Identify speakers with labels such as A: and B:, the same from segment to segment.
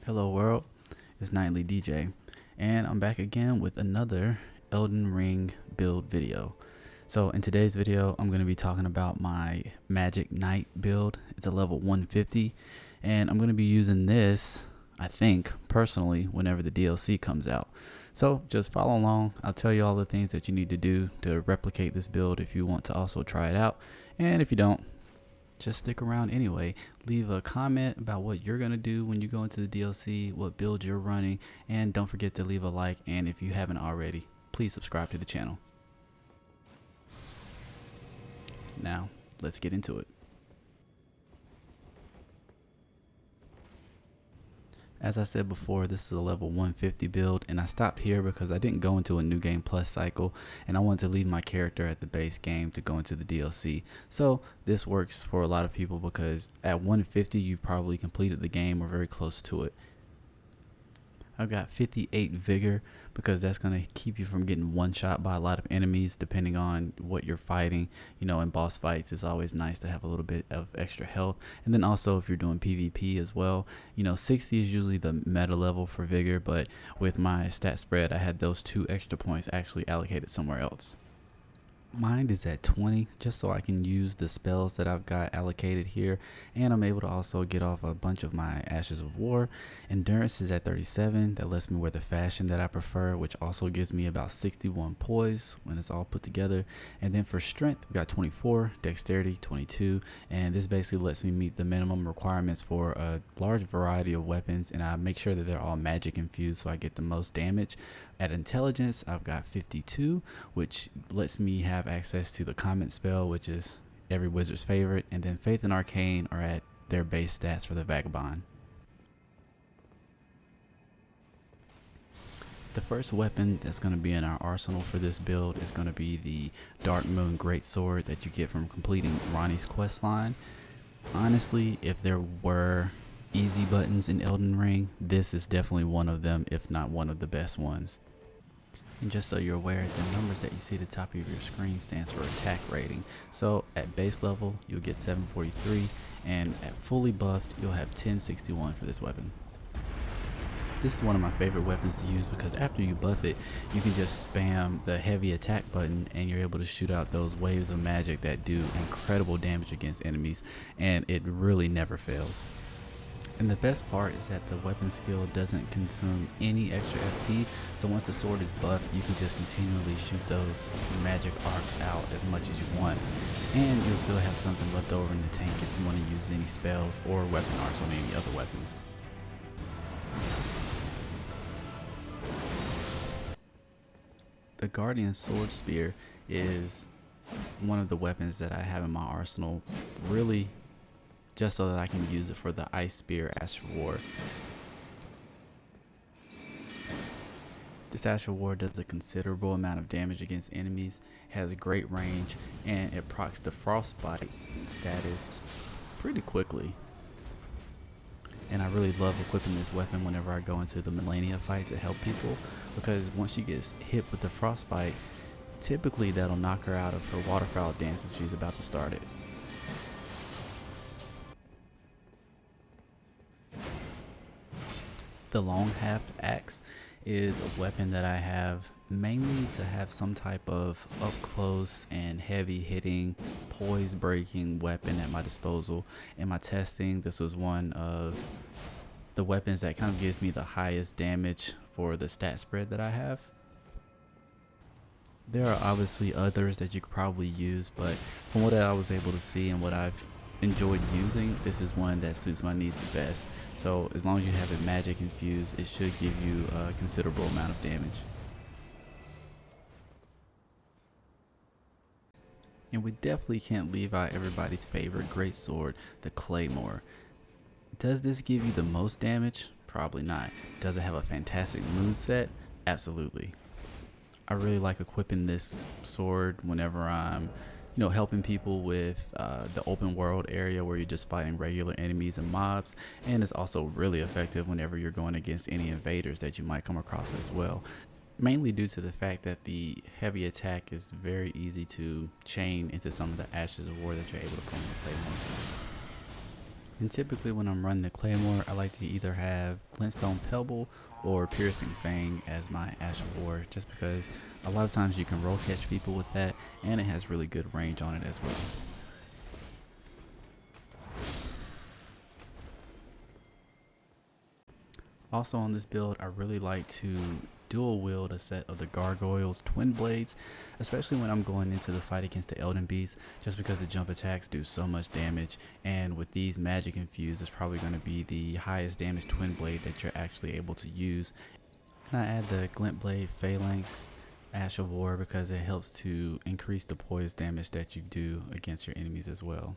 A: Hello world, it's Nightly DJ, and I'm back again with another Elden Ring build video. So in today's video, I'm going to be talking about my Magic Knight build. It's a level 150, and I'm going to be using this, I think, personally, whenever the DLC comes out. So just follow along. I'll tell you all the things that you need to do to replicate this build if you want to also try it out. And if you don't, just stick around anyway. Leave a comment about what you're going to do when you go into the DLC, what build you're running, and don't forget to leave a like, and if you haven't already, please subscribe to the channel. Now, let's get into it. As I said before, this is a level 150 build, and I stopped here because I didn't go into a new game plus cycle, and I wanted to leave my character at the base game to go into the DLC. So this works for a lot of people because at 150 you've probably completed the game or very close to it. I've got 58 vigor because that's going to keep you from getting one shot by a lot of enemies depending on what you're fighting. You know, in boss fights it's always nice to have a little bit of extra health, and then also if you're doing PvP as well, you know, 60 is usually the meta level for vigor, but with my stat spread I had those 2 extra points actually allocated somewhere else. Mine is at 20 just so I can use the spells that I've got allocated here, and I'm able to also get off a bunch of my Ashes of War. Endurance is at 37. That lets me wear the fashion that I prefer, which also gives me about 61 poise when it's all put together. And then for strength, we've got 24, dexterity 22, and this basically lets me meet the minimum requirements for a large variety of weapons, and I make sure that they're all magic infused so I get the most damage. At intelligence, I've got 52, which lets me have access to the comment spell, which is every wizard's favorite, and then faith and arcane are at their base stats for the vagabond. The first weapon that's going to be in our arsenal for this build is going to be the Dark Moon Greatsword that you get from completing Ronnie's questline. Honestly, if there were easy buttons in Elden Ring, this is definitely one of them, if not one of the best ones. And just so you're aware, the numbers that you see at the top of your screen stands for attack rating. So at base level you'll get 743, and at fully buffed you'll have 1061 for this weapon. This is one of my favorite weapons to use because after you buff it, you can just spam the heavy attack button and you're able to shoot out those waves of magic that do incredible damage against enemies, and it really never fails. And the best part is that the weapon skill doesn't consume any extra FP, so once the sword is buffed, you can just continually shoot those magic arcs out as much as you want, and you'll still have something left over in the tank if you want to use any spells or weapon arcs on any other weapons. The Guardian Sword Spear is one of the weapons that I have in my arsenal, really just so that I can use it for the Ice Spear Ash of War. This Ash of War does a considerable amount of damage against enemies, has great range, and it procs the Frostbite status pretty quickly. And I really love equipping this weapon whenever I go into the Millennia fight to help people, because once she gets hit with the Frostbite, typically that'll knock her out of her waterfowl dance if she's about to start it. The Long Haft Axe is a weapon that I have mainly to have some type of up close and heavy hitting, poise breaking weapon at my disposal. In my testing, this was one of the weapons that kind of gives me the highest damage for the stat spread that I have. There are obviously others that you could probably use, but from what I was able to see and what I've enjoyed using, this is one that suits my needs the best. So as long as you have it magic infused, it should give you a considerable amount of damage. And we definitely can't leave out everybody's favorite greatsword, the Claymore. Does this give you the most damage? Probably not. Does it have a fantastic moveset? Absolutely. I really like equipping this sword whenever I'm helping people with the open world area where you're just fighting regular enemies and mobs, and it's also really effective whenever you're going against any invaders that you might come across as well, mainly due to the fact that the heavy attack is very easy to chain into some of the Ashes of War that you're able to put on the Claymore. And typically when I'm running the Claymore, I like to either have Glintstone Pebble or Piercing Fang as my Ash of War, just because a lot of times you can roll catch people with that, and it has really good range on it as well. Also on this build, I really like to dual wield a set of the Gargoyles Twin Blades, especially when I'm going into the fight against the Elden Beast, just because the jump attacks do so much damage, and with these magic infused, it's probably going to be the highest damage Twin Blade that you're actually able to use. And I add the Glint Blade Phalanx Ash of War because it helps to increase the poise damage that you do against your enemies as well.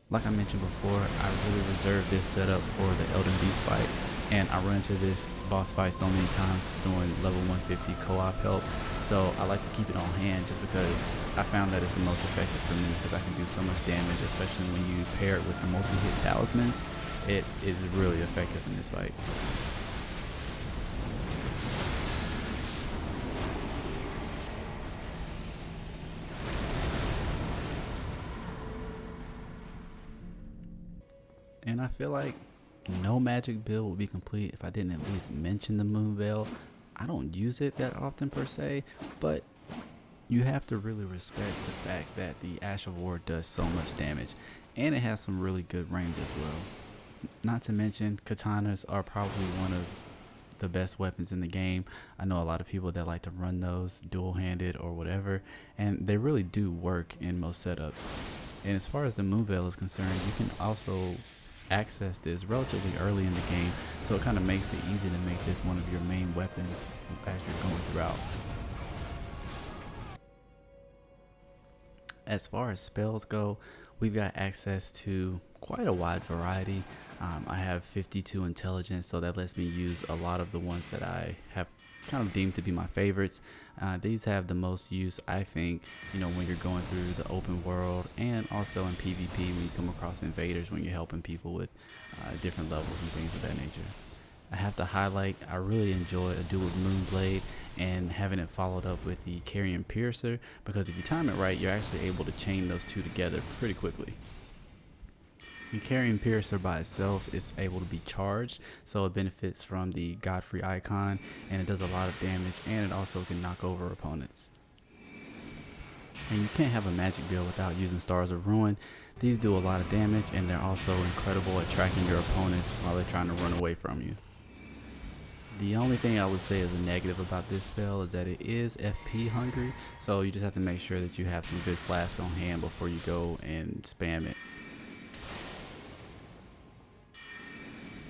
A: Like I mentioned before, I really reserved this setup for the Elden Beast fight, and I run into this boss fight so many times doing level 150 co-op help, so I like to keep it on hand just because I found that it's the most effective for me because I can do so much damage, especially when you pair it with the multi-hit Talismans. It is really effective in this fight. And I feel like no magic build would be complete if I didn't at least mention the Moon Veil. I don't use it that often per se, but you have to really respect the fact that the Ash of War does so much damage, and it has some really good range as well. Not to mention, katanas are probably one of the best weapons in the game. I know a lot of people that like to run those dual-handed or whatever, and they really do work in most setups. And as far as the Moon Veil is concerned, you can also access this relatively early in the game, so it kind of makes it easy to make this one of your main weapons as you're going throughout. As far as spells go, we've got access to quite a wide variety. I have 52 intelligence, so that lets me use a lot of the ones that I have kind of deemed to be my favorites. These have the most use, I think, when you're going through the open world, and also in PvP when you come across invaders, when you're helping people with different levels and things of that nature. I have to highlight, I really enjoy a dual Moonblade and having it followed up with the Carrion Piercer, because if you time it right, you're actually able to chain those two together pretty quickly. The Carrion Piercer by itself is able to be charged, so it benefits from the Godfrey icon, and it does a lot of damage, and it also can knock over opponents. And you can't have a magic build without using Stars of Ruin. These do a lot of damage, and they're also incredible at tracking your opponents while they're trying to run away from you. The only thing I would say is a negative about this spell is that it is FP hungry, so you just have to make sure that you have some good flasks on hand before you go and spam it.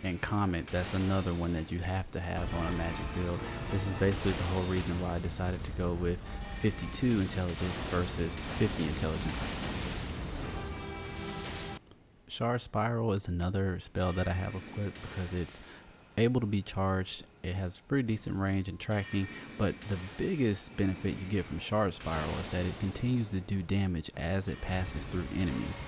A: And Comet, that's another one that you have to have on a magic build. This is basically the whole reason why I decided to go with 52 intelligence versus 50 intelligence. Shard Spiral is another spell that I have equipped because it's able to be charged. It has pretty decent range and tracking, but the biggest benefit you get from Shard Spiral is that it continues to do damage as it passes through enemies.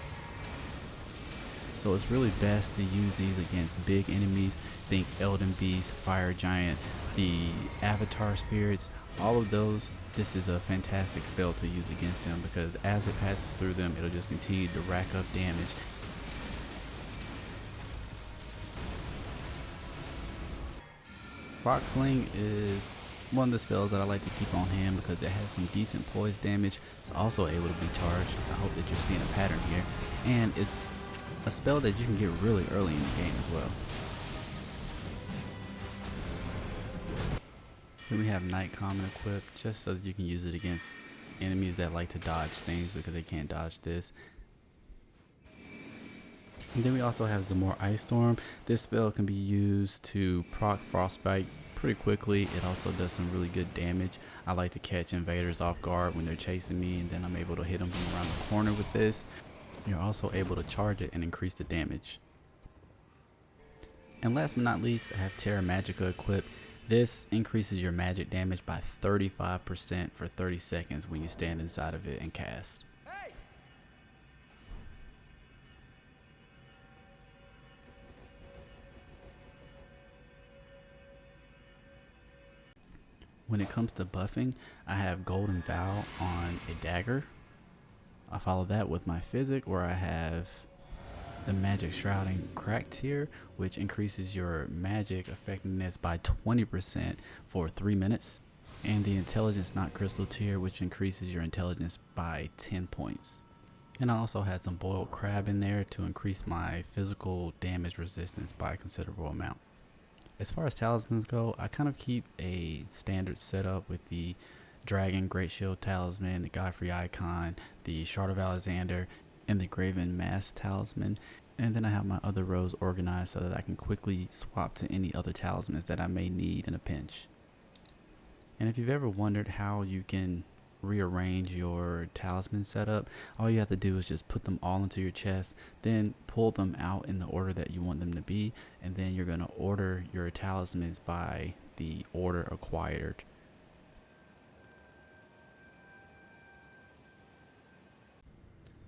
A: So it's really best to use these against big enemies. Think Elden Beast, Fire Giant, the Avatar Spirits, all of those. This is a fantastic spell to use against them because as it passes through them, it'll just continue to rack up damage. Rock Sling is one of the spells that I like to keep on hand because it has some decent poise damage. It's also able to be charged. I hope that you're seeing a pattern here. And it's a spell that you can get really early in the game as well. Then we have Night Common equipped just so that you can use it against enemies that like to dodge things because they can't dodge this. And then we also have Zamor Ice Storm. This spell can be used to proc Frostbite pretty quickly. It also does some really good damage. I like to catch invaders off guard when they're chasing me, and then I'm able to hit them from around the corner with this. You're also able to charge it and increase the damage. And last but not least, I have Terra Magica equipped. This increases your magic damage by 35% for 30 seconds when you stand inside of it and cast. When it comes to buffing, I have Golden Vow on a dagger. I follow that with my physic where I have the magic shrouding crack tier, which increases your magic effectiveness by 20% for 3 minutes, and the intelligence not crystal tier, which increases your intelligence by 10 points. And I also had some boiled crab in there to increase my physical damage resistance by a considerable amount. As far as talismans go, I kind of keep a standard setup with the Dragon Great Shield Talisman, the Godfrey Icon, the Shard of Alexander, and the Graven Mask Talisman. And then I have my other rows organized so that I can quickly swap to any other talismans that I may need in a pinch. And if you've ever wondered how you can rearrange your talisman setup, all you have to do is just put them all into your chest, then pull them out in the order that you want them to be, and then you're going to order your talismans by the order acquired.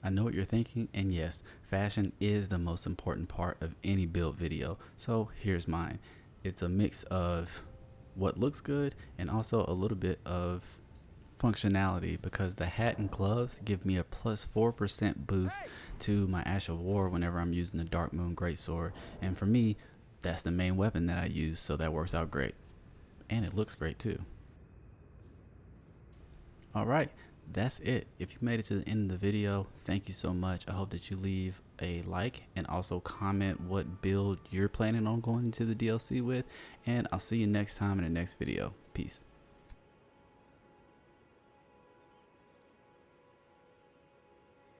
A: I know what you're thinking, and yes, fashion is the most important part of any build video. So here's mine. It's a mix of what looks good and also a little bit of functionality, because the hat and gloves give me a plus 4% boost to my Ash of War whenever I'm using the Dark Moon Greatsword. And for me, that's the main weapon that I use, so that works out great. And it looks great too. Alright, that's it. If you made it to the end of the video, thank you so much. I hope that you leave a like and also comment what build you're planning on going into the DLC with. And I'll see you next time in the next video. Peace.